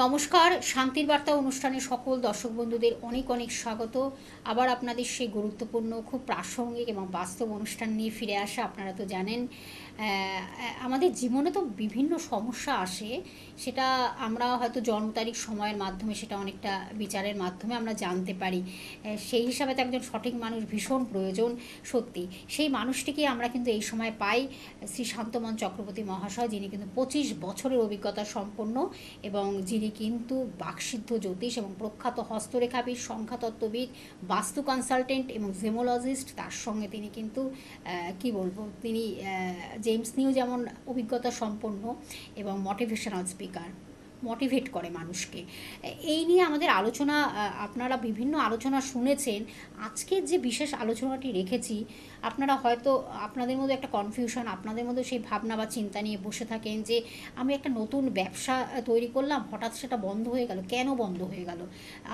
নমস্কার, শান্তির বার্তা অনুষ্ঠানে সকল দর্শক বন্ধুদের অনেক অনেক স্বাগত। আবার আপনাদের সেই গুরুত্বপূর্ণ, খুব প্রাসঙ্গিক এবং বাস্তব অনুষ্ঠান নিয়ে ফিরে আসা। আপনারা তো জানেন আমাদের জীবনে তো বিভিন্ন সমস্যা আসে, সেটা আমরা হয়তো জন্ম তারিখ সময়ের মাধ্যমে, সেটা অনেকটা বিচারের মাধ্যমে আমরা জানতে পারি। সেই হিসাবে তো একজন সঠিক মানুষ ভীষণ প্রয়োজন। সত্যি সেই মানুষটিকে আমরা কিন্তু এই সময় পাই, শ্রী শান্তমন চক্রবর্তী মহাশয়, যিনি কিন্তু 25 বছরের অভিজ্ঞতা সম্পন্ন এবং যিনি কিন্তু বাকসিদ্ধ জ্যোতিষ এবং প্রখ্যাত হস্তরেখাবিদ, সংখ্যাতত্ত্ববিদ, বাস্তু কনসালটেন্ট এবং জেমোলজিস্ট। তার সঙ্গে তিনি কিন্তু কি বলবো, তিনি জেমস নিউ যেমন অভিজ্ঞতা সম্পন্ন এবং মোটিভেশনাল স্পিকার, মোটিভেট করে মানুষকে। এই নিয়ে আমাদের আলোচনা, আপনারা বিভিন্ন আলোচনা শুনেছেন। আজকের যে বিশেষ আলোচনাটি রেখেছি, আপনারা হয়তো আপনাদের মধ্যে একটা কনফিউশন, আপনাদের মধ্যে সেই ভাবনা বা চিন্তা নিয়ে বসে থাকেন যে আমি একটা নতুন ব্যবসা তৈরি করলাম, হঠাৎ সেটা বন্ধ হয়ে গেল, কেন বন্ধ হয়ে গেল?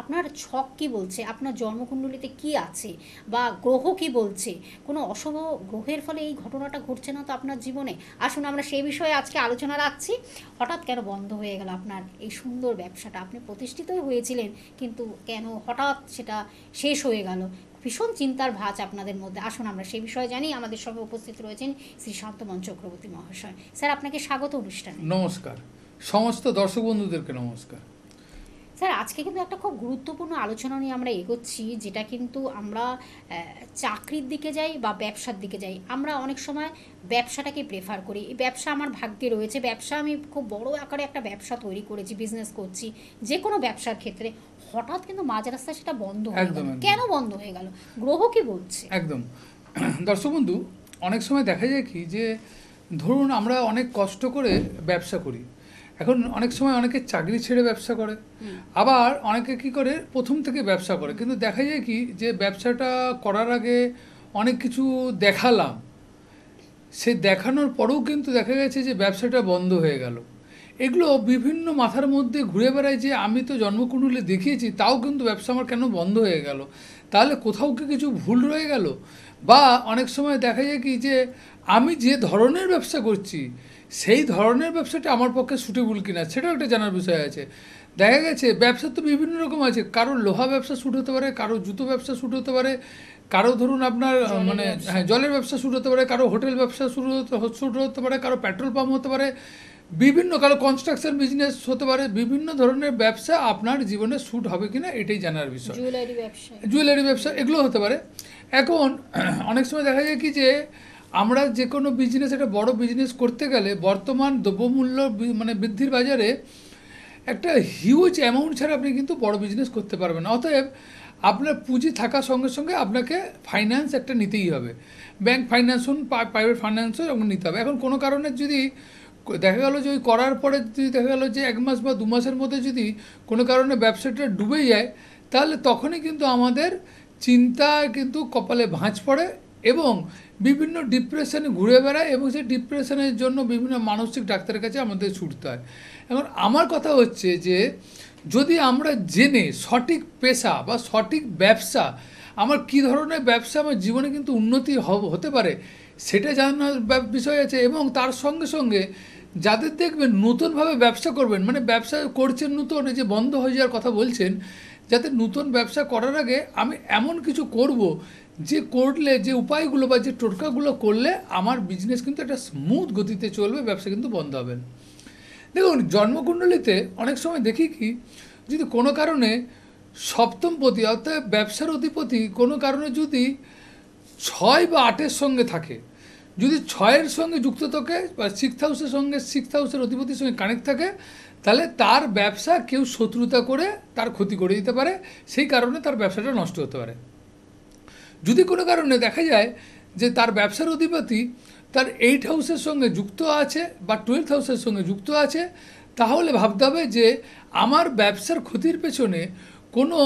আপনার ছক কী বলছে, আপনার জন্মকুণ্ডলিতে কি আছে, বা গ্রহ কি বলছে? কোনো অশুভ গ্রহের ফলে এই ঘটনাটা ঘটছে না তো আপনার জীবনে? আসুন আমরা সেই বিষয়ে আজকে আলোচনা রাখছি। হঠাৎ কেন বন্ধ হয়ে গেল আপনার এই সুন্দর ব্যবসাটা? আপনি প্রতিষ্ঠিতই হয়েছিলেন, কিন্তু কেন হঠাৎ সেটা শেষ হয়ে গেল? ভীষণ চিন্তার ভাঁজ আপনাদের মধ্যে। আসুন আমরা সেই বিষয়ে জানি। আমাদের সঙ্গে উপস্থিত রয়েছেন শ্রী শান্তমন চক্রবর্তী মহাশয়। স্যার, আপনাকে স্বাগত অনুষ্ঠানে। নমস্কার, সমস্ত দর্শক বন্ধুদেরকে নমস্কার। স্যার, আজকে কিন্তু একটা খুব গুরুত্বপূর্ণ আলোচনা নিয়ে আমরা এগোচ্ছি, যেটা কিন্তু আমরা চাকরির দিকে যাই বা ব্যবসার দিকে যাই, আমরা অনেক সময় ব্যবসাটাকে প্রেফার করি। এই ব্যবসা আমার ভাগ্যে রয়েছে, ব্যবসা আমি খুব বড় আকারে একটা ব্যবসা তৈরি করেছি, বিজনেস করছি, যে কোনো ব্যবসার ক্ষেত্রে হঠাৎ কিন্তু মাঝ রাস্তায় সেটা বন্ধ হয়ে গেল। কেন বন্ধ হয়ে গেল? গ্রহ কি বলছে? একদম দর্শক বন্ধু, অনেক সময় দেখা যায় কি যে ধরুন আমরা অনেক কষ্ট করে ব্যবসা করি। এখন অনেক সময় অনেকে চাকরি ছেড়ে ব্যবসা করে, আবার অনেকে কি করে প্রথম থেকে ব্যবসা করে, কিন্তু দেখা যায় কি যে ব্যবসাটা করার আগে অনেক কিছু দেখালাম, সে দেখানোর পরেও কিন্তু দেখা গেছে যে ব্যবসাটা বন্ধ হয়ে গেল। এগুলো বিভিন্ন মাথার মধ্যে ঘুরে বেড়ায় যে আমি তো জন্মকুণ্ডলী দেখিয়েছি, তাও কিন্তু ব্যবসা আমার কেন বন্ধ হয়ে গেল? তাহলে কোথাও কি কিছু ভুল রয়ে গেল? বা অনেক সময় দেখা যায় কি যে আমি যে ধরনের ব্যবসা করছি সেই ধরনের ব্যবসাটা আমার পক্ষে সুটেবল কিনা, সেটাও একটা জানার বিষয় আছে। দেখা গেছে ব্যবসা তো বিভিন্ন রকম আছে, কারোর লোহা ব্যবসা শ্যুট হতে পারে, কারো জুতো ব্যবসা শ্যুট হতে পারে, কারো ধরুন আপনার মানে জলের ব্যবসা শ্যুট হতে পারে, কারো হোটেল ব্যবসা শ্যুট হতে পারে, কারো পেট্রোল পাম্প হতে পারে, বিভিন্ন কারো কনস্ট্রাকশন বিজনেস হতে পারে। বিভিন্ন ধরনের ব্যবসা আপনার জীবনে শ্যুট হবে কিনা এটাই জানার বিষয়। জুয়েলারি ব্যবসা এগুলো হতে পারে। এখন অনেক সময় দেখা যায় কি যে আমরা যে কোনো বিজনেস, একটা বড় বিজনেস করতে গেলে বর্তমান দ্রব্যমূল্য মানে বৃদ্ধির বাজারে একটা হিউজ অ্যামাউন্ট ছাড়া আপনি কিন্তু বড় বিজনেস করতে পারবেন না। অতএব আপনার পুঁজি থাকার সঙ্গে সঙ্গে আপনাকে ফাইন্যান্স একটা নিতেই হবে। ব্যাংক ফাইন্যান্স হোক, প্রাইভেট ফাইন্যান্সও এবং নিতে হবে। এখন কোনো কারণে যদি দেখা গেল যে ওই করার পরে যদি দেখা গেলো যে 1 মাস বা 2 মাসের মধ্যে যদি কোনো কারণে ব্যবসাটা ডুবে যায়, তাহলে তখনই কিন্তু আমাদের চিন্তা কিন্তু কপালে ভাঁজ পড়ে এবং বিভিন্ন ডিপ্রেশনে ঘুরে বেড়ায়, এবং সেই ডিপ্রেশনের জন্য বিভিন্ন মানসিক ডাক্তারের কাছে আমাদের ছুটতে হয়। এখন আমার কথা হচ্ছে যে যদি আমরা জেনে সঠিক পেশা বা সঠিক ব্যবসা, আমার কী ধরনের ব্যবসা আমার জীবনে কিন্তু উন্নতি হতে পারে সেটা জানার বিষয় আছে। এবং তার সঙ্গে সঙ্গে যাদের দেখবেন নতুনভাবে ব্যবসা করবেন, মানে ব্যবসা করছেন নতুন, যে বন্ধ হয়ে যাওয়ার কথা বলছেন, যাতে নতুন ব্যবসা করার আগে আমি এমন কিছু করব যে করলে, যে উপায়গুলো বা যে টোটকাগুলো করলে আমার বিজনেস কিন্তু একটা স্মুথ গতিতে চলবে, ব্যবসা কিন্তু বন্ধ হবে না। দেখুন, জন্মকুণ্ডলিতে অনেক সময় দেখি কি, যদি কোনো কারণে সপ্তমপতি অর্থাৎ ব্যবসার অধিপতি কোনো কারণে যদি 6 বা 8-এর সঙ্গে থাকে, যদি 6-এর সঙ্গে যুক্ত থাকে বা 6th হাউসের সঙ্গে, 6th হাউসের অধিপতির সঙ্গে কানেক্ট থাকে, তাহলে তার ব্যবসা কেউ শত্রুতা করে তার ক্ষতি করে দিতে পারে, সেই কারণে তার ব্যবসাটা নষ্ট হতে পারে। যদি কোনো কারণে দেখা যায় যে তার ব্যবসার অধিপতি তার 8th হাউসের সঙ্গে যুক্ত আছে বা 12th হাউসের সঙ্গে যুক্ত আছে, তাহলে ভাবতে হবে যে আমার ব্যবসার ক্ষতির পেছনে কোনো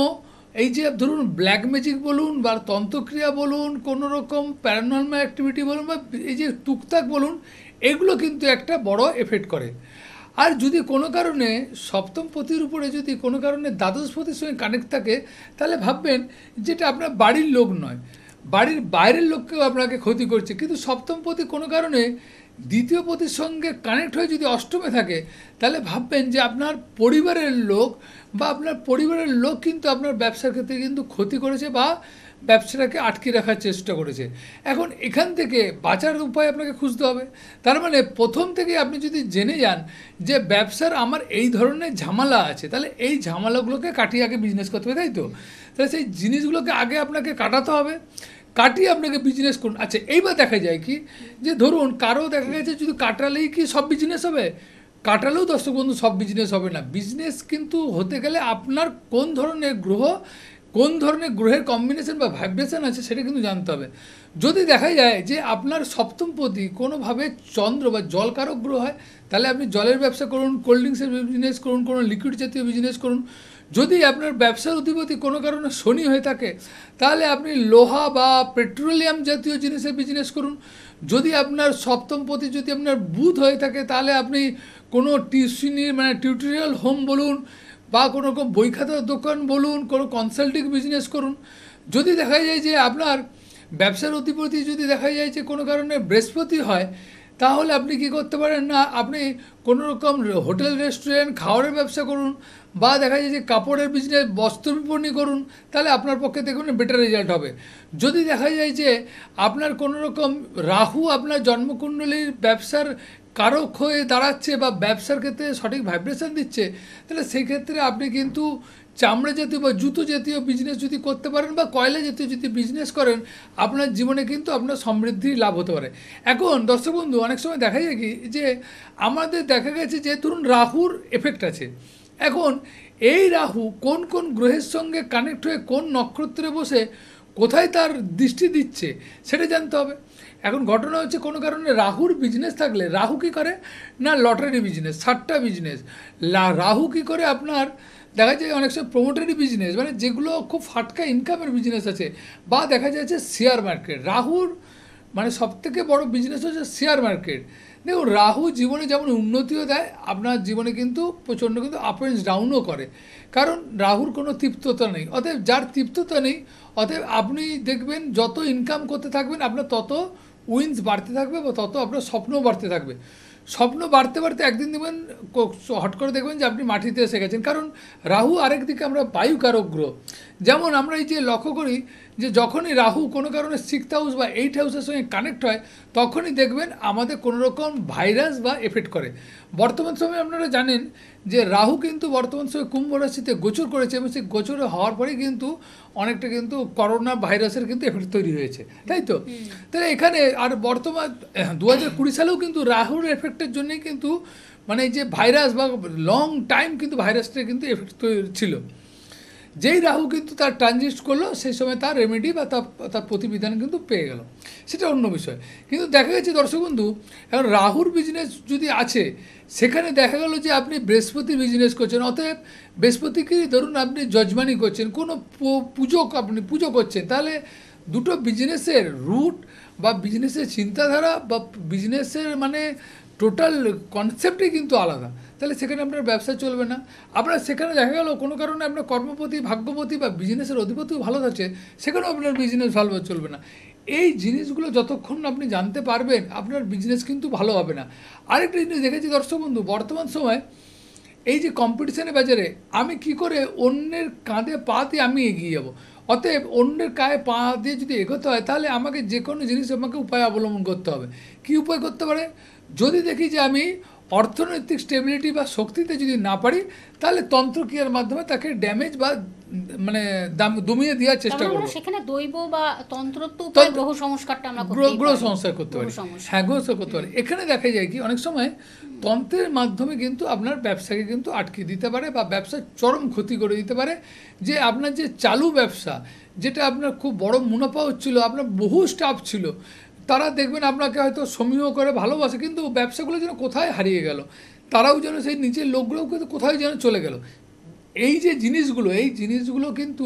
এই যে ধরুন ব্ল্যাক ম্যাজিক বলুন বা তন্ত্রক্রিয়া বলুন, কোনো রকম প্যারানর্মাল অ্যাক্টিভিটি বলুন বা এই যে টুকটাক বলুন, এগুলো কিন্তু একটা বড় এফেক্ট করে। আর যদি কোনো কারণে সপ্তম পতির উপরে যদি কোনো কারণে দ্বাদশ পতির সঙ্গে কানেক্ট থাকে, তাহলে ভাববেন যেটা আপনার বাড়ির লোক নয়, বাড়ির বাইরের লোককেও আপনাকে ক্ষতি করছে। কিন্তু সপ্তম পতি কোনো কারণে দ্বিতীয় পতির সঙ্গে কানেক্ট হয়ে যদি অষ্টমে থাকে, তাহলে ভাববেন যে আপনার পরিবারের লোক বা আপনার পরিবারের লোক কিন্তু আপনার ব্যবসার ক্ষেত্রে কিন্তু ক্ষতি করেছে বা ব্যবসাটাকে আটকে রাখার চেষ্টা করেছে। এখন এখান থেকে বাঁচার উপায় আপনাকে খুঁজতে হবে। তার মানে প্রথম থেকে আপনি যদি জেনে যান যে ব্যবসার আমার এই ধরনের ঝামেলা আছে, তাহলে এই ঝামেলাগুলোকে কাটিয়ে আগে বিজনেস করতে হবে, তাই তো? তাহলে সেই জিনিসগুলোকে আগে আপনাকে কাটাতে হবে, কাটিয়ে আপনাকে বিজনেস করুন। আচ্ছা, এইবার দেখা যায় কি যে ধরুন কারো দেখা গেছে যদি কাটালেই কি সব বিজনেস হবে? কাটালেও দর্শক বন্ধু সব বিজনেস হবে না। বিজনেস কিন্তু হতে গেলে আপনার কোন ধরনের গ্রহ, কোন ধরনের গ্রহের কম্বিনেশন বা ভাইব্রেশন আছে সেটা কিন্তু জানতে হবে। যদি দেখা যায় যে আপনার সপ্তমপতি কোনোভাবে চন্দ্র বা জলকারক গ্রহ হয়, তাহলে আপনি জলের ব্যবসা করুন, কোল্ড ড্রিঙ্কসের বিজনেস করুন, কোনো লিকুইড জাতীয় বিজনেস করুন। যদি আপনার ব্যবসার অধিপতি কোনো কারণে শনি হয়ে থাকে, তাহলে আপনি লোহা বা পেট্রোলিয়াম জাতীয় জিনিসের বিজনেস করুন। যদি আপনার সপ্তমপতি যদি আপনার বুধ হয়ে থাকে, তাহলে আপনি কোনো টিউশনির মানে টিউটোরিয়াল হোম বলুন বা কোনো রকম বই খাতার দোকান বলুন, কোনো কনসাল্টিং বিজনেস করুন। যদি দেখা যায় যে আপনার ব্যবসার অধিপতি যদি দেখা যায় যে কোনো কারণে বৃহস্পতি হয়, তাহলে আপনি কি করতে পারেন না, আপনি কোনো রকম হোটেল রেস্টুরেন্ট খাওয়ারের ব্যবসা করুন বা দেখা যায় যে কাপড়ের বিজনেস বস্ত্র বিপণী করুন, তাহলে আপনার পক্ষে দেখুন বেটার রেজাল্ট হবে। যদি দেখা যায় যে আপনার কোনো রকম রাহু আপনার জন্মকুণ্ডলীর ব্যবসার কারক হয়ে দাঁড়াচ্ছে বা ব্যবসার ক্ষেত্রে সঠিক ভাইব্রেশন দিচ্ছে, তাহলে সেই ক্ষেত্রে আপনি কিন্তু চামড়া জাতীয় বা জুতো জাতীয় বিজনেস যদি করতে পারেন বা কয়লা জাতীয় যদি বিজনেস করেন, আপনার জীবনে কিন্তু আপনার সমৃদ্ধি লাভ হতে পারে। এখন দর্শক বন্ধু, অনেক সময় দেখা যায় কি যে আমাদের দেখা গেছে যে ধরুন রাহুর এফেক্ট আছে। এখন এই রাহু কোন কোন গ্রহের সঙ্গে কানেক্ট হয়ে কোন নক্ষত্রে বসে কোথায় তার দৃষ্টি দিচ্ছে সেটা জানতে হবে। এখন ঘটনা হচ্ছে কোনো কারণে রাহুর বিজনেস থাকলে রাহু কী করে না লটারি বিজনেস, সাতটা বিজনেস। রাহু কী করে আপনার দেখা যায় অনেক সময় প্রমোটারি বিজনেস, মানে যেগুলো খুব ফাটকা ইনকামের বিজনেস আছে, বা দেখা যাচ্ছে শেয়ার মার্কেট। রাহুর মানে সবথেকে বড় বিজনেস হচ্ছে শেয়ার মার্কেট। দেখুন রাহু জীবনে যেমন উন্নতিও দেয়, আপনার জীবনে কিন্তু প্রচণ্ড কিন্তু আপ অ্যান্ড ডাউনও করে, কারণ রাহুর কোনো তৃপ্ততা নেই। অতএব যার তৃপ্ততা নেই, অতএব আপনি দেখবেন যত ইনকাম করতে থাকবেন আপনার তত উইন্স বাড়তে থাকবে বা তত আপনার স্বপ্নও বাড়তে থাকবে। স্বপ্ন বাড়তে বাড়তে একদিন দেখবেন হট করে দেখবেন যে আপনি মাটিতে এসে গেছেন, কারণ রাহু আরেক দিকে আমরা বায়ুকারক গ্রহ। যেমন আমরা এই যে লক্ষ্য করি যে যখনই রাহু কোনো কারণে 6th হাউস বা 8th হাউসের সঙ্গে কানেক্ট হয়, তখনই দেখবেন আমাদের কোনো রকম ভাইরাস বা এফেক্ট করে। বর্তমান সময়ে আপনারা জানেন যে রাহু কিন্তু বর্তমান সময়ে কুম্ভ রাশিতে গোচর করেছে এবং সেই গোচর হওয়ার পরেই কিন্তু অনেকটা কিন্তু করোনা ভাইরাসের কিন্তু এফেক্ট তৈরি হয়েছে, তাই তো? তাহলে এখানে আর বর্তমান 2020 সালেও কিন্তু রাহুর এফেক্টের জন্যই কিন্তু মানে যে ভাইরাস বা লং টাইম কিন্তু ভাইরাসটা কিন্তু এফেক্ট ছিল। যেই রাহু কিন্তু তার ট্রানজিট করলো, সেই সময় তার রেমেডি বা তার প্রতিবিধান কিন্তু পেয়ে গেল, সেটা অন্য বিষয়। কিন্তু দেখা গেছে দর্শক বন্ধু, এখন রাহুর বিজনেস যদি আছে, সেখানে দেখা গেল যে আপনি বৃহস্পতি বিজনেস করছেন, অতএব বৃহস্পতিকে ধরুন আপনি যজমানি করছেন, কোনো আপনি পুজো করছেন, তাহলে দুটো বিজনেসের রুট বা বিজনেসের চিন্তাধারা বা বিজনেসের মানে টোটাল কনসেপ্টই কিন্তু আলাদা। তাহলে সেখানে আপনার ব্যবসা চলবে না। আপনার সেখানে দেখা গেল কোনো কারণে আপনার কর্মপতি, ভাগ্যপতি বা বিজনেসের অধিপতিও ভালো থাকছে, সেখানেও আপনার বিজনেস ভালোভাবে চলবে না। এই জিনিসগুলো যতক্ষণ আপনি জানতে পারবেন, আপনার বিজনেস কিন্তু ভালো হবে না। আরেকটা জিনিস দেখেছি দর্শক বন্ধু, বর্তমান সময় এই যে কম্পিটিশনের বাজারে আমি কি করে অন্যের কাঁধে পা দিয়ে আমি এগিয়ে যাব, অতএব অন্যের গায়ে পা দিয়ে যদি এগোতে হয়, তাহলে আমাকে যে কোনো জিনিস আমাকে উপায় অবলম্বন করতে হবে। কী উপায় করতে পারে? যদি দেখি যে আমি অর্থনৈতিক স্টেবিলিটি বা শক্তিতে যদি না পারি, তাহলে তন্ত্রক্রিয়ার মাধ্যমে তাকে ড্যামেজ বা মানে দমিয়ে দেওয়ার চেষ্টা করবো। সেখানে দৈব বা তন্ত্রত্ব উপায় গ্রহ সংস্কারটা আমরা গ্রহ সংস্কার করতে পারি। হ্যাঁ, গ্রহ সংস্কার করতে পারি। এখানে দেখা যায় কি অনেক সময় তন্ত্রের মাধ্যমে কিন্তু আপনার ব্যবসাকে কিন্তু আটকে দিতে পারে বা ব্যবসার চরম ক্ষতি করে দিতে পারে। যে আপনার যে চালু ব্যবসা, যেটা আপনার খুব বড় মুনাফা হচ্ছিল, আপনার বহু স্টাফ ছিল, তারা দেখবেন আপনাকে হয়তো সমীহ করে ভালোবাসে, কিন্তু ব্যবসাগুলো যেন কোথায় হারিয়ে গেল, তারাও যেন সেই নিচের লোকগুলোও কিন্তু কোথায় যেন চলে গেল। এই যে জিনিসগুলো, এই জিনিসগুলো কিন্তু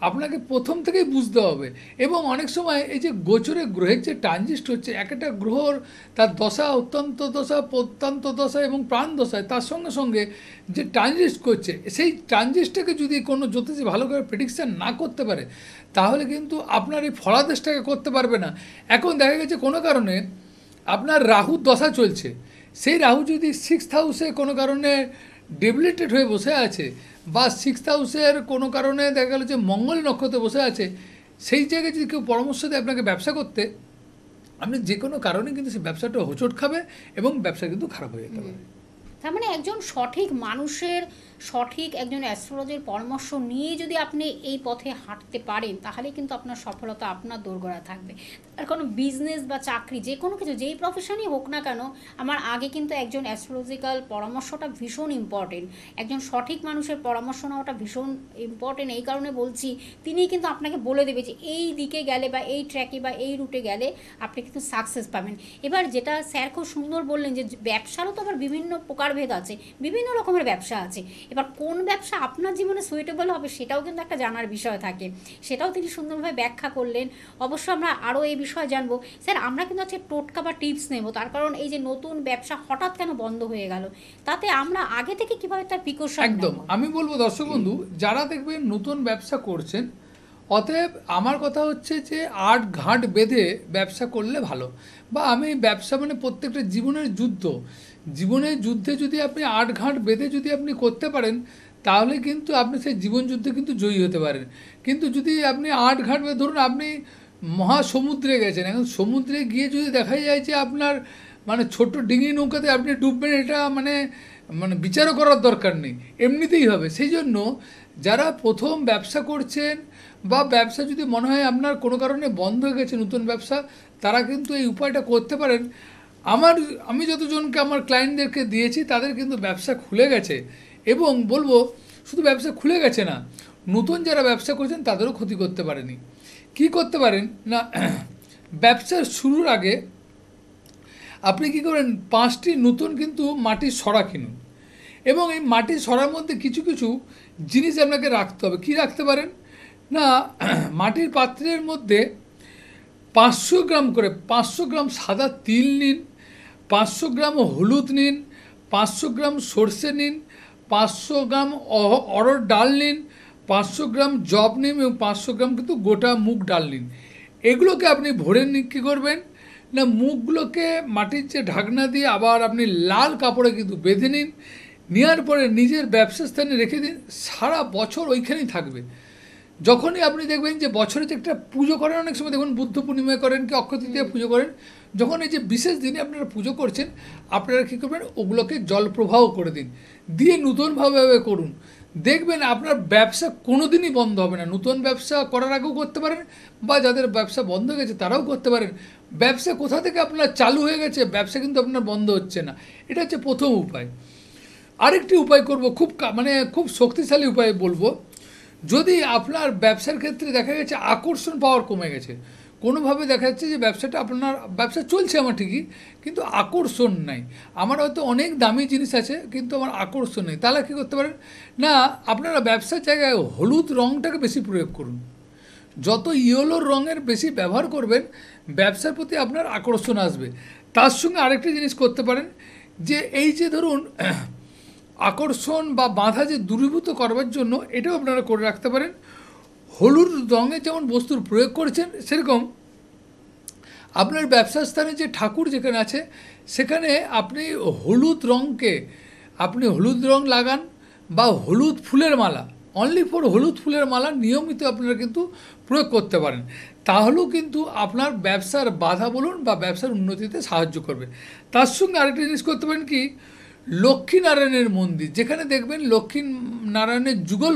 আপনাকে প্রথম থেকেই বুঝতে হবে। এবং অনেক সময় এই যে গোচরে গ্রহের যে ট্রানজিট হচ্ছে, এক একটা গ্রহর তার দশা, অত্যন্ত দশা, প্রত্যন্ত দশা এবং প্রাণ দশায় তার সঙ্গে সঙ্গে যে ট্রানজিট করছে, সেই ট্রানজিটটাকে যদি কোনো জ্যোতিষী ভালো করে প্রেডিকশান না করতে পারে, তাহলে কিন্তু আপনার এই ফলাদেশটাকে করতে পারবে না। এখন দেখা গেছে কোনো কারণে আপনার রাহুর দশা চলছে, সেই রাহু যদি 6th হাউসে কোনো কারণে ডেবিলিটেড হয়ে বসে আছে, বা 6th হাউসের কোনো কারণে দেখা গেল যে মঙ্গল নক্ষত্রে বসে আছে, সেই জায়গায় যদি কেউ পরামর্শ দেয় আপনাকে ব্যবসা করতে, আপনি যে কোনো কারণে কিন্তু সেই ব্যবসাটা হোঁচট খাবে এবং ব্যবসা কিন্তু খারাপ হয়ে যেতে পারে। তার মানে একজন সঠিক মানুষের, সঠিক একজন অ্যাস্ট্রোলজির পরামর্শ নিয়ে যদি আপনি এই পথে হাঁটতে পারেন, তাহলে কিন্তু আপনার সফলতা আপনার দোরগোড়া থাকবে। আর কোনো বিজনেস বা চাকরি, যে কোনো কিছু, যেই প্রফেশনই হোক না কেন, আমার আগে কিন্তু একজন অ্যাস্ট্রোলজিক্যাল পরামর্শটা ভীষণ ইম্পর্টেন্ট। একজন সঠিক মানুষের পরামর্শ নেওয়াটা ভীষণ ইম্পর্টেন্ট। এই কারণে বলছি, তিনিই কিন্তু আপনাকে বলে দেবে যে এই দিকে গেলে বা এই ট্র্যাকে বা এই রুটে গেলে আপনি কিন্তু সাকসেস পাবেন। এবার যেটা স্যার খুব সুন্দর বললেন যে ব্যবসারও তো আবার বিভিন্ন প্রকারভেদ আছে, বিভিন্ন রকমের ব্যবসা আছে। এবার কোন ব্যবসা আপনার জীবনে সুইটেবল হবে সেটাও কিন্তু একটা জানার বিষয় থাকে, সেটাও তিনি সুন্দরভাবে ব্যাখ্যা করলেন। অবশ্য আমরা আরও এই বিষয়ে জানবো। স্যার, আমরা কিন্তু আজকে টোটকা বা টিপস নেব, তার কারণ এই যে নতুন ব্যবসা হঠাৎ কেন বন্ধ হয়ে গেল, তাতে আমরা আগে থেকে কীভাবে তার প্রিকশন একদম আমি বলবো দর্শক বন্ধু, যারা দেখবেন নতুন ব্যবসা করছেন, অতএব আমার কথা হচ্ছে যে আট ঘাট বেঁধে ব্যবসা করলে ভালো। বা আমি ব্যবসা মানে প্রত্যেকটা জীবনের যুদ্ধ, জীবনের যুদ্ধে যদি আপনি আট ঘাট বেঁধে যদি আপনি করতে পারেন, তাহলে কিন্তু আপনি সেই জীবন যুদ্ধে কিন্তু জয়ী হতে পারেন। কিন্তু যদি আপনি আট ঘাট বেঁধে, ধরুন আপনি মহাসমুদ্রে গেছেন, এখন সমুদ্রে গিয়ে যদি দেখা যায় যে আপনার মানে ছোট্ট ডিঙি নৌকাতে আপনি ডুববেন, এটা মানে মানে বিচারও করার দরকার নেই, এমনিতেই হবে। সেই জন্য যারা প্রথম ব্যবসা করছেন, বা ব্যবসা যদি মনে হয় আপনার কোনো কারণে বন্ধ হয়ে গেছে নতুন ব্যবসা, তারা কিন্তু এই উপায়টা করতে পারেন। আমি যতজনকে আমার ক্লায়েন্টদেরকে দিয়েছি, তাদের কিন্তু ব্যবসা খুলে গেছে। এবং বলবো, শুধু ব্যবসা খুলে গেছে না, নতুন যারা ব্যবসা করছেন তাদেরও ক্ষতি করতে পারেনি। কি করতে পারেন না, ব্যবসার শুরুর আগে আপনি কী করেন, 5টি নতুন কিন্তু মাটির সরা কিনুন। এবং এই মাটির সরার মধ্যে কিছু কিছু জিনিস আপনাকে রাখতে হবে। কি রাখতে পারেন না, মাটির পাত্রের মধ্যে 500 গ্রাম করে, 500 গ্রাম সাদা তিল নিন, 500 গ্রাম হলুদ নিন, 500 গ্রাম সর্ষে নিন, 500 গ্রাম অড়হর ডাল নিন, 500 গ্রাম জব নিন এবং 500 গ্রাম কিন্তু গোটা মুগ ডাল নিন। এগুলোকে আপনি ভরে কী করবেন না, মুগগুলোকে মাটির যে ঢাকনা দিয়ে আবার আপনি লাল কাপড়ে কিন্তু বেঁধে নিন। নেওয়ার পরে নিজের ব্যবসা স্থানে রেখে দিন, সারা বছর ওইখানেই থাকবে। যখনই আপনি দেখবেন যে বছরে যে একটা পুজো করেন, অনেক সময় দেখুন বুদ্ধ পূর্ণিমায় করেন কি অক্ষয় তৃতীয়ায় পুজো করেন, যখন এই যে বিশেষ দিনে আপনারা পুজো করছেন, আপনারা কী করবেন, ওগুলোকে জল প্রবাহ করে দিন, দিয়ে নতুনভাবে করুন। দেখবেন আপনার ব্যবসা কোনো দিনই বন্ধ হবে না। নতুন ব্যবসা করার আগেও করতে পারেন, বা যাদের ব্যবসা বন্ধ হয়ে গেছে তারাও করতে পারেন। ব্যবসা কোথা থেকে আপনার চালু হয়ে গেছে, ব্যবসা কিন্তু আপনার বন্ধ হচ্ছে না। এটা হচ্ছে প্রথম উপায়। আরেকটি উপায় করব, খুব শক্তিশালী উপায় বলবো। যদি আপনার ব্যবসার ক্ষেত্রে দেখা গেছে আকর্ষণ পাওয়ার কমে গেছে, কোনোভাবে দেখা যাচ্ছে যে আপনার ব্যবসা চলছে আমার ঠিকই, কিন্তু আকর্ষণ নাই, আমার হয়তো অনেক দামি জিনিস আছে কিন্তু আমার আকর্ষণ নেই, তাহলে কী করতে পারেন না, আপনারা ব্যবসার জায়গায় হলুদ রঙটাকে বেশি প্রয়োগ করুন। যত ইয়েলোর রঙের বেশি ব্যবহার করবেন, ব্যবসার প্রতি আপনার আকর্ষণ আসবে। তার সঙ্গে আরেকটি জিনিস করতে পারেন, যে এই যে ধরুন আকর্ষণ বা বাধা যে দূরীভূত করবার জন্য, এটাও আপনারা করে রাখতে পারেন। হলুদ রঙের যেমন বস্তুর প্রয়োগ করেছেন, সেরকম আপনার ব্যবসার স্থানে যে ঠাকুর যেখানে আছে, সেখানে আপনি হলুদ রং লাগান, বা হলুদ ফুলের মালা, অনলি ফর হলুদ ফুলের মালা নিয়মিত আপনারা কিন্তু প্রয়োগ করতে পারেন। তাহলেও কিন্তু আপনার ব্যবসার বাধা বলুন বা ব্যবসার উন্নতিতে সাহায্য করবে। তার সঙ্গে আরেকটা জিনিস করতে পারেন কি, লক্ষ্মীনারায়ণের মন্দির, যেখানে দেখবেন লক্ষ্মীনারায়ণের যুগল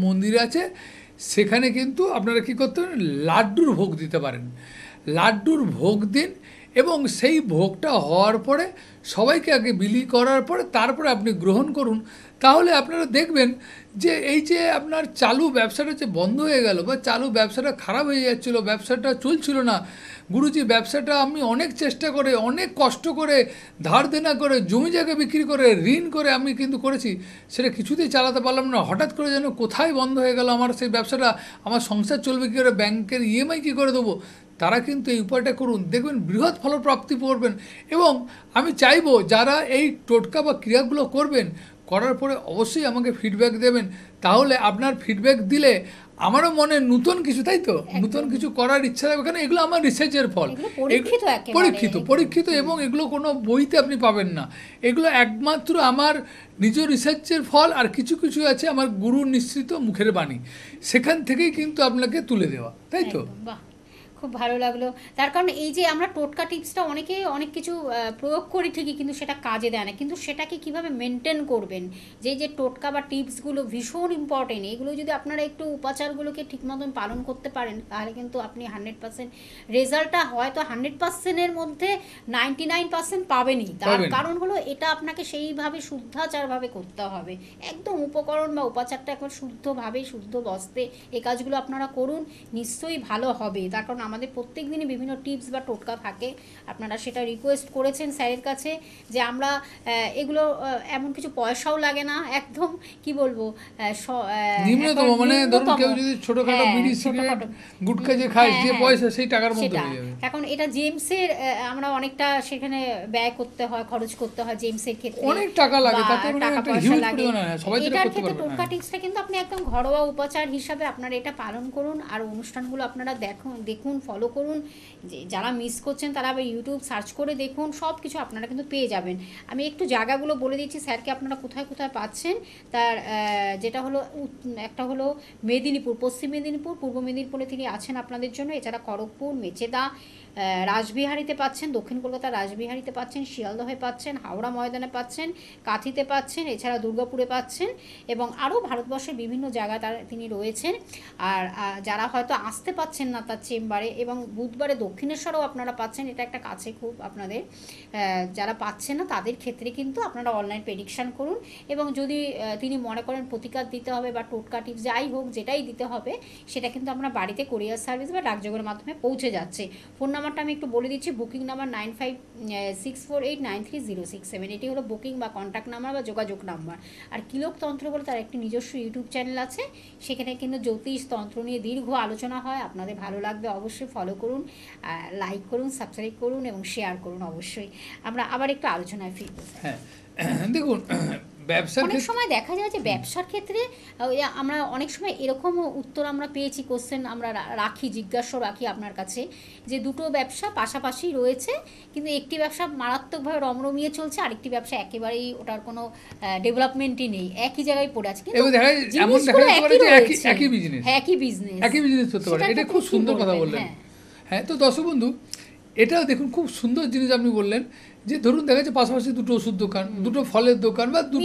মন্দির আছে, সেখানে কিন্তু আপনারা কী করতে পারেন, লাড্ডুর ভোগ দিতে পারেন। লাড্ডুর ভোগ দিন, এবং সেই ভোগটা হওয়ার পরে সবাইকে আগে বিলি করার পরে তারপরে আপনি গ্রহণ করুন। তাহলে আপনারা দেখবেন যে এই যে আপনার চালু ব্যবসাটা যে বন্ধ হয়ে গেল বা চালু ব্যবসাটা খারাপ হয়ে যাচ্ছিলো, ব্যবসাটা চলছিল না, গুরুজি ব্যবসাটা আমি অনেক চেষ্টা করে, অনেক কষ্ট করে, ধার দেনা করে, জমি জায়গা বিক্রি করে, ঋণ করে আমি কিন্তু করেছি, সেটা কিছুতেই চালাতে পারলাম না, হঠাৎ করে যেন কোথায় বন্ধ হয়ে গেল আমার সেই ব্যবসাটা, আমার সংসার চলবে কী করে, ব্যাংকের ইএমআই কী করে দেবো, তারা কিন্তু এই উপায়টা করুন, দেখবেন বৃহৎ ফলপ্রাপ্তি করবেন। এবং আমি চাইবো যারা এই টোটকা বা ক্রিয়াগুলো করবেন, করার পরে অবশ্যই আমাকে ফিডব্যাক দেবেন। তাহলে আপনার ফিডব্যাক দিলে আমারও মনে নতুন কিছু, তাই তো, নতুন কিছু করার ইচ্ছা থাকবে। কারণ এগুলো আমার রিসার্চের ফল, পরীক্ষিত এবং এগুলো কোনো বইতে আপনি পাবেন না, এগুলো একমাত্র আমার নিজ রিসার্চের ফল। আর কিছু কিছু আছে আমার গুরু নিঃসৃত মুখের বাণী, সেখান থেকেই কিন্তু আপনাকে তুলে দেওয়া, তাই তো। খুব ভালো লাগলো। তার কারণ এই যে আমরা টোটকা টিপসটা অনেকে অনেক কিছু প্রয়োগ করি ঠিকই, কিন্তু সেটা কাজে দেয় না, কিন্তু সেটাকে কিভাবে মেনটেন করবেন, যে টোটকা বা টিপসগুলো ভীষণ ইম্পর্টেন্ট। এগুলো যদি আপনারা একটু উপাচারগুলোকে ঠিক মতন পালন করতে পারেন, তাহলে কিন্তু আপনি 100% রেজাল্টটা হয়তো 100%-এর মধ্যে 99% পাবেনই। তার কারণ হলো এটা আপনাকে সেইভাবে শুদ্ধাচারভাবে করতে হবে, একদম উপকরণ বা উপাচারটা একবার শুদ্ধভাবে শুদ্ধ বস্তে এই কাজগুলো আপনারা করুন, নিশ্চয়ই ভালো হবে। তার কারণ আমাদের প্রত্যেক দিনই বিভিন্ন টিপস বা টোটকা থাকে, আপনারা সেটা রিকোয়েস্ট করেছেন স্যারের কাছে যে আমরা এগুলো এমন কিছু পয়সাও লাগে না, একদম কি বলবো নিম্নতম, মানে ধরুন কেউ যদি ছোটখাটো বিড়ি সিগারেট গুটখা যে খায়, যে পয়সা সেই টাকার মধ্যে হয়ে যাবে। এখন এটা জেমসের আমরা অনেকটা সেখানে ব্যয় করতে হয়, খরচ করতে হয় জেমসের ক্ষেত্রে, অনেক টাকা লাগে, তাতে টাকা পয়সা লাগে। এটার ক্ষেত্রে টোটকা টিপসটা কিন্তু আপনি একদম ঘরোয়া উপাচার হিসাবে আপনারা এটা পালন করুন। আর অনুষ্ঠানগুলো আপনারা দেখুন, ফলো করুন। যে যারা মিস করছেন তারা আবার ইউটিউব সার্চ করে দেখুন, সব কিছু আপনারা কিন্তু পেয়ে যাবেন। আমি একটু জায়গাগুলো বলে দিচ্ছি স্যারকে আপনারা কোথায় কোথায় পাচ্ছেন। তার যেটা হলো একটা হলো মেদিনীপুর, পশ্চিম মেদিনীপুর, পূর্ব মেদিনীপুরে তিনি আছেন আপনাদের জন্য। এছাড়া খড়গপুর, মেচেদা, রাসবিহারীতে পাচ্ছেন, দক্ষিণ কলকাতা রাসবিহারীতে পাচ্ছেন, শিয়ালদহে পাচ্ছেন, হাওড়া ময়দানে পাচ্ছেন, কাঁথিতে পাচ্ছেন, এছাড়া দুর্গাপুরে পাচ্ছেন, এবং আরও ভারতবর্ষের বিভিন্ন জায়গায় তিনি রয়েছেন। আর যারা হয়তো আসতে পাচ্ছেন না তার চেম্বারে, এবং বুধবারে দক্ষিণেশ্বরেও আপনারা পাচ্ছেন, এটা একটা কাছে খুব আপনাদের, যারা পাচ্ছেন না তাদের ক্ষেত্রে কিন্তু আপনারা অনলাইন প্রেডিকশান করুন। এবং যদি তিনি মনে করেন প্রতিকার দিতে হবে বা টোটকা টিপস যাই হোক যেটাই দিতে হবে, সেটা কিন্তু আমরা বাড়িতে কোরিয়ার সার্ভিস বা ডাকযোগের মাধ্যমে পৌঁছে যাচ্ছে। ফোন নাম্বারটা আমি একটু বলে দিচ্ছি, বুকিং নাম্বার 9564893067, এটি হলো বুকিং বা কন্ট্যাক্ট নাম্বার বা যোগাযোগ নাম্বার। আর কিলোক তন্ত্র বলে তার একটি নিজস্ব ইউটিউব চ্যানেল আছে, সেখানে কিন্তু জ্যোতিষ তন্ত্র নিয়ে দীর্ঘ আলোচনা হয়, আপনাদের ভালো লাগবে, অবশ্যই ফলো করুন, লাইক করুন, সাবস্ক্রাইব করুন এবং শেয়ার করুন। অবশ্যই আমরা আবার একটু আলোচনায় ফিরব। হ্যাঁ, দেখুন অনেক সময় দেখা যায় যে ব্যবসার ক্ষেত্রে আমরা অনেক সময় এরকম উত্তর আমরা পেয়েছি, কোশ্চেন আমরা জিজ্ঞাসা রাখি আপনার কাছে, যে দুটো ব্যবসা পাশাপাশি রয়েছে, কিন্তু একটি ব্যবসা মারাত্মকভাবে রমরমিয়ে চলছে, আরেকটি ব্যবসা একেবারেই ওটার কোনো ডেভেলপমেন্টই নেই, একই জায়গায় পড়ে আছে, কিন্তু একই বিজনেস করতে পারে। এটা খুব সুন্দর কথা বললেন। হ্যাঁ, তো দর্শক বন্ধু, এটাও দেখুন খুব সুন্দর জিনিস আপনি বললেন, যে ধরুন দেখা যাচ্ছে পাশাপাশি দুটো ওষুধ দোকান, দুটো ফলের দোকান বা দুটো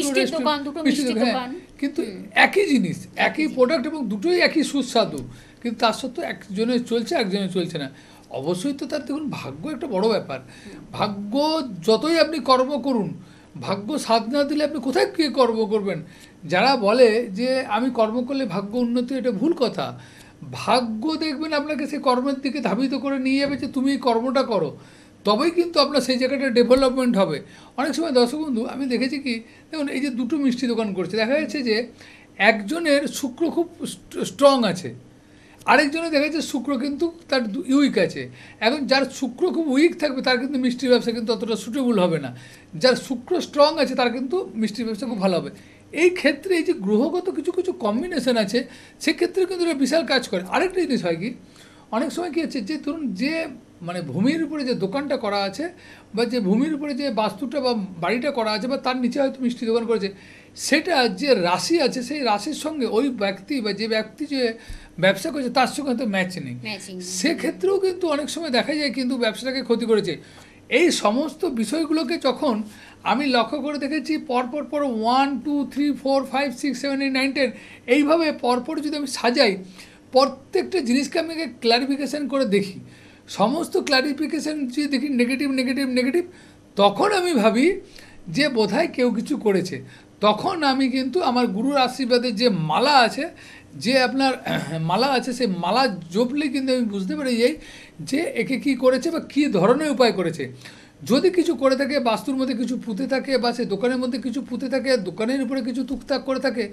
মিষ্টি দোকান, কিন্তু একই জিনিস, একই প্রোডাক্ট এবং দুটোই একই সুস্বাদু, কিন্তু তার সত্ত্বেও একজনের চলছে একজনের চলছে না। অবশ্যই তো তার দেখুন ভাগ্য একটা বড় ব্যাপার। ভাগ্য যতই আপনি কর্ম করুন, ভাগ্য সাধ না দিলে আপনি কোথায় কী কর্ম করবেন। যারা বলে যে আমি কর্ম করলে ভাগ্য উন্নতি, এটা ভুল কথা। ভাগ্য দেখবেন আপনাকে সেই কর্মের দিকে ধাবিত করে নিয়ে যাবে, যে তুমি এই কর্মটা করো, তবেই কিন্তু আপনার সেই জায়গাটা ডেভেলপমেন্ট হবে। অনেক সময় দর্শক বন্ধু আমি দেখেছি কি, দেখুন এই যে দুটো মিষ্টি দোকান করছে, দেখা যাচ্ছে যে একজনের শুক্র খুব স্ট্রং আছে, আরেকজনে দেখা যাচ্ছে শুক্র কিন্তু তার উইক আছে। এখন যার শুক্র খুব উইক থাকবে তার কিন্তু মিষ্টির ব্যবসা কিন্তু অতটা সুটেবল হবে না, যার শুক্র স্ট্রং আছে তার কিন্তু মিষ্টির ব্যবসা খুব ভালো হবে। এই ক্ষেত্রে এই যে গ্রহগত কিছু কিছু কম্বিনেশন আছে, সেক্ষেত্রে কিন্তু এটা বিশাল কাজ করে। আরেকটা জিনিস হয় কি, অনেক সময় কী হচ্ছে, যে ধরুন যে মানে ভূমির উপরে যে দোকানটা করা আছে, বা যে ভূমির উপরে যে বাস্তুটা বা বাড়িটা করা আছে, বা তার নিচে হয়তো মিষ্টি দোকান করেছে, সেটা যে রাশি আছে সেই রাশির সঙ্গে ওই ব্যক্তি বা যে ব্যক্তি যে ব্যবসা করছে তার সঙ্গে হয়তো ম্যাচ নেই, সেক্ষেত্রেও কিন্তু অনেক সময় দেখা যায় কিন্তু ব্যবসাটাকে ক্ষতি করেছে। এই সমস্ত বিষয়গুলোকে যখন আমি লক্ষ্য করে দেখেছি, পরপর 1 2 3 4 5 6 7 8 9 10 এইভাবে পরপর যদি আমি সাজাই, প্রত্যেকটা জিনিসকে আমি ক্লারিফিকেশান করে দেখি, সমস্ত ক্লারিফিকেশান যদি দেখি নেগেটিভ, তখন আমি ভাবি যে বোধহয় কেউ কিছু করেছে। তখন আমি কিন্তু আমার গুরুর আশীর্বাদে যে মালা আছে, যে আপনার মালা আছে, সেই মালা জপলে কিন্তু আমি বুঝতে পেরে যাই যে একে কী করেছে বা কী ধরনের উপায় করেছে। যদি কিছু করে থাকে, বাস্তুর মধ্যে কিছু পুঁতে থাকে বা সে দোকানের মধ্যে কিছু পুঁতে থাকে, দোকানের উপরে কিছু টুকটাক করে থাকে,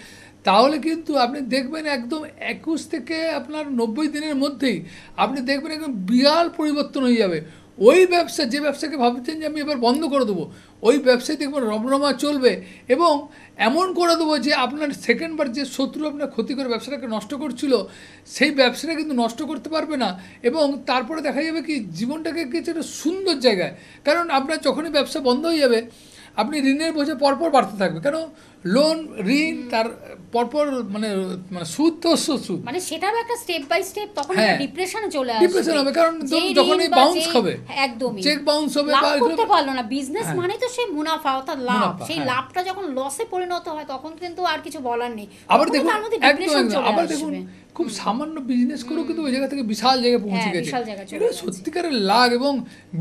তাহলে কিন্তু আপনি দেখবেন একদম 21 থেকে আপনার 90 দিনের মধ্যেই আপনি দেখবেন একদম বিরাট পরিবর্তন হয়ে যাবে। ওই ব্যবসা, যে ব্যবসাকে ভাবছেন যে আমি এবার বন্ধ করে দেবো, ওই ব্যবসায় দেখবেন রমরমা চলবে এবং এমন করে দেবো যে আপনার সেকেন্ডবার যে শত্রু আপনার ক্ষতি করে ব্যবসাটাকে নষ্ট করছিল, সেই ব্যবসাটা কিন্তু নষ্ট করতে পারবে না। এবং তারপরে দেখা যাবে কি জীবনটাকে কিছু একটা সুন্দর জায়গায়, কারণ আপনার যখনই ব্যবসা বন্ধ হয়ে যাবে আপনি ঋণের বোঝা পরপর বাড়তে থাকবে, কারণ লোন, ঋণ, তার পরপর মানে মানে সুদ তো সুদ, মানে সেটাও একটা স্টেপ বাই স্টেপ, তখন হ্যাঁ, ডিপ্রেশনে চলে আসবে। ডিপ্রেশন হবে, কারণ যখনই বাউন্স খাবে, একদমই চেক বাউন্স হবে লাভ বা করতে পারলো না। বিজনেস হ্যাঁ, মানে তো সেই মুনাফা, অর্থাৎ লাভ। মুনাফা, সেই হ্যাঁ। লাভটা যখন লসে পরিণত হয় তখন কিন্তু আর কিছু বলার নেই, আবার তখন দেখুন তার মধ্যে একদম ডিপ্রেশন একদম, চলে আবার দেখুন আসবে। খুব সামান্য বিজনেস করেও কিন্তু ওই জায়গা থেকে বিশাল জায়গায় পৌঁছে হ্যাঁ, গেছে। বিশাল জায়গায় চলে এটা গেছে। সত্যিকারের লাভ এবং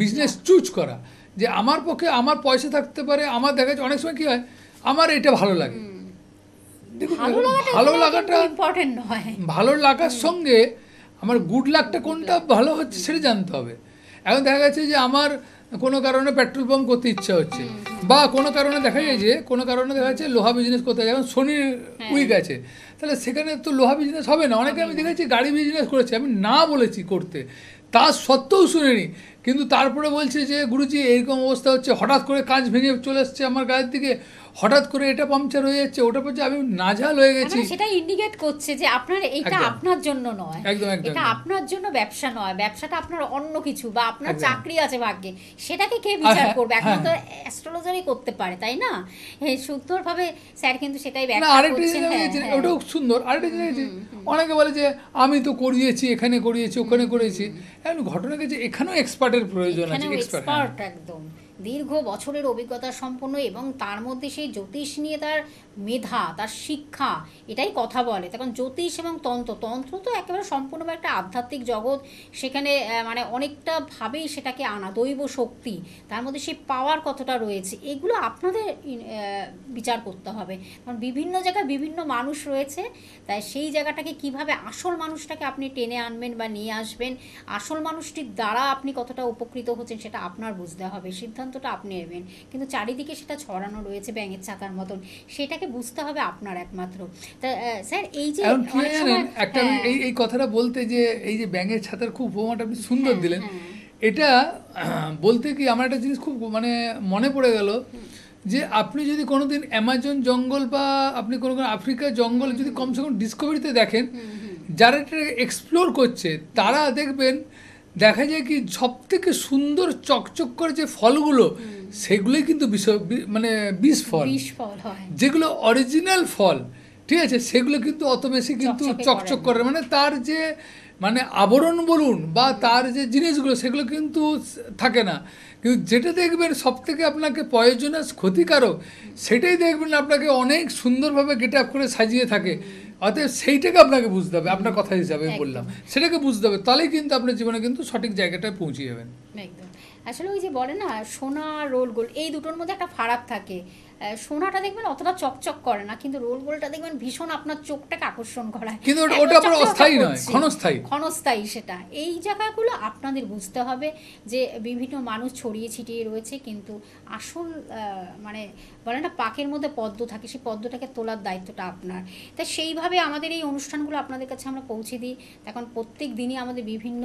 বিজনেস চুজ করা, যে আমার পক্ষে আমার পয়সা থাকতে পারে, আমার দেখা যাচ্ছে অনেক সময় কি হয় আমার এটা ভালো লাগে, দেখুন ভালো লাগাটা ইম্পর্টেন্ট নয়। ভালো লাগার সঙ্গে আমার গুড লাকটা কোনটা ভালো হচ্ছে সেটা জানতে হবে। এখন দেখা গেছে যে আমার কোনো কারণে পেট্রোল পাম্প করতে ইচ্ছা হচ্ছে, বা কোনো কারণে দেখা যায় যে কোনো কারণে দেখা যাচ্ছে লোহা বিজনেস করতে হয়, যেমন শনির উইক আছে, তাহলে সেখানে তো লোহা বিজনেস হবে না। অনেকে আমি দেখেছি গাড়ি বিজনেস করেছে, আমি না বলেছি করতে, তা সত্ত্বেও শুনিনি, কিন্তু তারপরে বলছে যে গুরুজি এইরকম অবস্থা হচ্ছে, হঠাৎ করে কাঁচ ভেঙে চলে আসছে আমার গায়ের দিকে, হঠাৎ করে এটা পাংচার হয়ে যাচ্ছে, ওটা পাচ্ছে, আমি নাজেহাল হয়ে গেছি। মানে সেটা ইন্ডিকেট করছে যে আপনার এটা একদম। আপনার জন্য নয়, একদম একদম এটা একদম। আপনার জন্য ব্যবসা নয়, ব্যবসাটা আপনার অন্য কিছু, বা আপনার একদম। চাকরি আছে ভাগ্যে, সেটাকে কে বিচার হ্যাঁ, করবে? এখন হ্যাঁ। তো অ্যাস্ট্রোলজারই করতে পারে, তাই না? সুন্দরভাবে স্যার কিন্তু সেটাই না, ব্যাখ্যা আরেকটা করছেন। জিনিস আমি হ্যাঁ, দেখেছি, হ্যাঁ। ওটাও সুন্দর। আরেকটা জিনিস দেখেছি, অনেকে বলে যে আমি তো করিয়েছি, এখানে করিয়েছি, ওখানে করেছি। এখন ঘটনা গেছে এখানেও এক্সপার্টের প্রয়োজন আছে, এখানেও এক্সপার্ট। এক্সপার্ট, একদম দীর্ঘ বছরের অভিজ্ঞতা সম্পন্ন, এবং তার মধ্যে সেই জ্যোতিষ নিয়ে তার মেধা, তার শিক্ষা, এটাই কথা বলে। তখন জ্যোতিষ এবং তন্ত্র তো একেবারে সম্পূর্ণভাবে একটা আধ্যাত্মিক জগৎ, সেখানে মানে অনেকটা ভাবেই সেটাকে আনা, দৈব শক্তি, তার মধ্যে সেই পাওয়ার কতটা রয়েছে, এগুলো আপনাদের বিচার করতে হবে। কারণ বিভিন্ন জায়গায় বিভিন্ন মানুষ রয়েছে, তাই সেই জায়গাটাকে কিভাবে আসল মানুষটাকে আপনি টেনে আনবেন বা নিয়ে আসবেন, আসল মানুষটির দ্বারা আপনি কতটা উপকৃত হচ্ছেন সেটা আপনার বুঝতে হবে, সিদ্ধান্তটা আপনি নেবেন। কিন্তু চারিদিকে সেটা ছড়ানো রয়েছে ব্যাঙের ছাতার মতন, সেটাকে বুঝতে হবে আপনার একমাত্র। তা স্যার এই যে এখন কি অনেক জানেন, সময় একটা আমি এই কথাটা বলতে, যে এই যে ব্যাঙের ছাতার খুব উপমাটা আপনি সুন্দর দিলেন, এটা বলতে কি আমার একটা জিনিস খুব মানে মনে পড়ে গেল, যে আপনি যদি কোনোদিন অ্যামাজন জঙ্গল বা আপনি কোনো আফ্রিকার জঙ্গল যদি কমসে কম ডিসকভারিতে দেখেন, যারা এটা এক্সপ্লোর করছে তারা দেখবেন দেখা যায় কি সব থেকে সুন্দর চকচক করে যে ফলগুলো, সেগুলোই কিন্তু মানে বিষ ফল, হয়, যেগুলো অরিজিনাল ফল, ঠিক আছে, সেগুলো কিন্তু অত বেশি কিন্তু চকচক করে, মানে তার যে মানে আবরণ বলুন বা তার যে জিনিসগুলো সেগুলো কিন্তু থাকে না। কিন্তু যেটা দেখবেন সব থেকে আপনাকে পয়জনাস, ক্ষতিকারক, সেটাই দেখবেন আপনাকে অনেক সুন্দরভাবে গেট আপ করে সাজিয়ে থাকে। অতএব সেইটাকে আপনাকে বুঝতে হবে, আপনার কথা হিসাবে বললাম, সেটাকে বুঝতে হবে, তাহলেই কিন্তু আপনার জীবনে কিন্তু সঠিক জায়গাটায় পৌঁছে যাবেন। একদম। আসলে ওই যে বলে না, সোনা রোল গোল্ড, এই দুটোর মধ্যে একটা ফারাক থাকে। সোনাটা দেখবেন অতটা চকচক করে না, কিন্তু রোল গোল্ডটা দেখবেন ভীষণ আপনার চোখটাকে আকর্ষণ করায়, কিন্তু ওটা আবার অস্থায়ী নয়, ক্ষণস্থায়ী। ক্ষণস্থায়ী। সেটা এই জায়গাগুলো আপনাদের বুঝতে হবে, যে বিভিন্ন মানুষ ছড়িয়ে ছিটিয়ে রয়েছে, কিন্তু আসল মানে বলে না পাকের মধ্যে পদ্ম থাকে, সেই পদ্মটাকে তোলার দায়িত্বটা আপনার। তাই সেইভাবে আমাদের এই অনুষ্ঠানগুলো আপনাদের কাছে আমরা পৌঁছে দিই। এখন প্রত্যেক দিনই আমাদের বিভিন্ন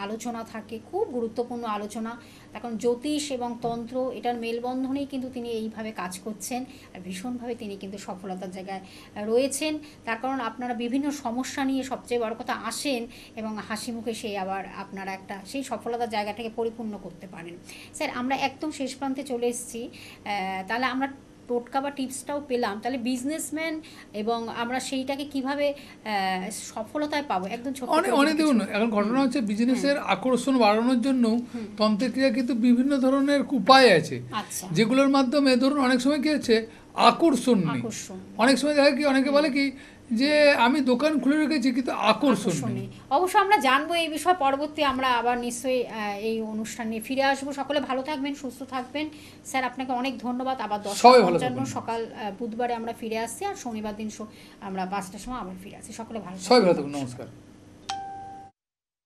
আলোচনা থাকে, খুব গুরুত্বপূর্ণ আলোচনা। এখন জ্যোতিষ এবং তন্ত্র, এটার মেলবন্ধনেই কিন্তু তিনি এইভাবে কাজ করছেন, আর ভীষণভাবে তিনি কিন্তু সফলতার জায়গায় রয়েছেন। তার কারণ আপনারা বিভিন্ন সমস্যা নিয়ে সবচেয়ে বড় কথা আসেন, এবং হাসি মুখে সেই আবার আপনারা একটা সেই সফলতার জায়গাটাকে পরিপূর্ণ করতে পারেন। স্যার আমরা একদম শেষ প্রান্তে চলে এসেছি, তাহলে আমরা টোটকা বা টিপসটাও পেলাম, তাহলে বিজনেসম্যান এবং আমরা সেইটাকে কিভাবে সফলতায় পাবো, একদম অনেক দেখুন, এখন ঘটনা হচ্ছে বিজনেসের আকর্ষণ বাড়ানোর জন্য তন্ত্রের ক্রিয়া কিন্তু বিভিন্ন ধরনের উপায় আছে, যেগুলোর মাধ্যমে ধরুন অনেক সময় কি হচ্ছে আকর্ষণ নেই। অনেক সময় দেখা কি অনেকে বলে কি যে আমি দোকান খুলে রেখেছি কিন্তু আকর্ষণ আকর্ষণ নেই। নেই। অবশ্য আমরা জানবো এই বিষয়ে পরবর্তী, আমরা আবার নিশ্চয়ই এই অনুষ্ঠান নিয়ে ফিরে আসবো। সকলে ভালো থাকবেন, সুস্থ থাকবেন। স্যার আপনাকে অনেক ধন্যবাদ। আবার সবাই ভালো 10:55 থাকবেন। সকাল বুধবারে আমরা ফিরে আসছি, আর শনিবার দিন আমরা 5টার সময় আবার ফিরে আসছি। সকলে ভালো সবাই থাকবেন। ভালো থাকুন, নমস্কার।